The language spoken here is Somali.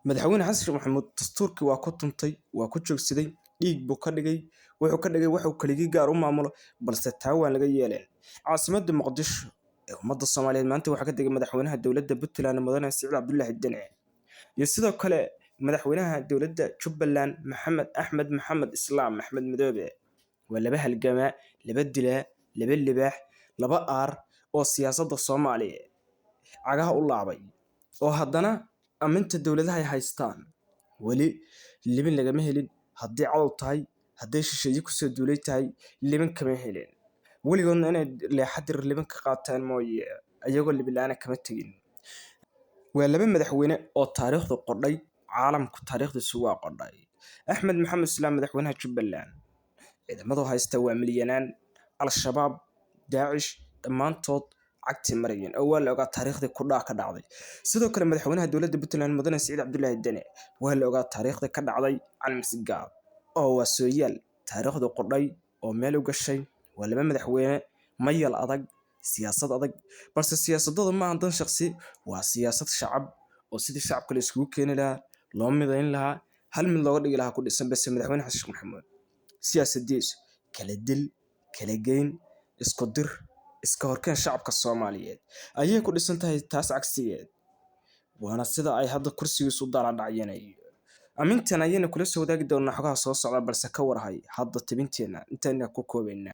madaxweyne xasan sheekh maxamuud dastuurkii waa ku tuntay, waa ku joogsaday, dhiig buu ka dhigay, wuxuu ka dhigay wuxuu kaligii gaar u maamulo, balse taa waan laga yeeleen. Caasimadda Muqdisho ee ummadda Soomaaliyeed maanta waxaa ka degay madaxweynaha dowladda Puntland Mudane Siciid Cabdullaahi Dene iyo sidoo kale madaxweynaha dowladda Jubbaland Axmed Maxamed Islaam Axmed Madoobe. waa laba halgamaa, laba dilaa, laba libaax, laba aar oo siyaasadda Soomaaliya cagaha u laabay oo haddana aminta dowladaha ay haystaan weli libin lagama helin. haddii cadow tahay, hadday shisheeye kusoo duulay tahay, libin kama helin. weligoodna inay leexadir libin ka qaataan mooye ayagoo libin la'aana kama tegin. waa laba madaxweyne oo taariikhdu qodhay, caalamku taariikhdiisu waa qodhay. Axmed Maxamed Islaam madaxweynaha Jubbaland, ciidamadu haysta waa milyanaan, al-shabaab, daacish dhammaantood cagti marayeen oo waa la ogaa taariikhdii ku dhacday. sidoo kale madaxweynaha dowladda Puntland Mudane Siciid Cabdullaahi Dene waa la ogaa taariikhdii ka dhacday Calmisgaab oo waa sooyaal taariikhdu qodhay oo meel u gashay. waa laba madaxweyne mayal adag, siyaasad adag, balse siyaasadooda ma ahan dan shakhsi, waa siyaasad shacab oo sidii shacabka la iskugu keeni lahaa, loo midayn lahaa, hal mid looga dhigi lahaa ku dhisan. base madaxweyne xasan sheekh maxamuud siyaasadiisu kala dil, kala geyn, isku dir, iska horkeen shacabka Soomaaliyeed ayay ku dhisan tahay. taas cagsigeed waana sida ay hadda kursigiisu dala dhacyanayo. amintan ayayna kula soo wadaagi doonaa xogaha soo socda, balse ka warhay hadda tibinteena intaana ku koobaynaa.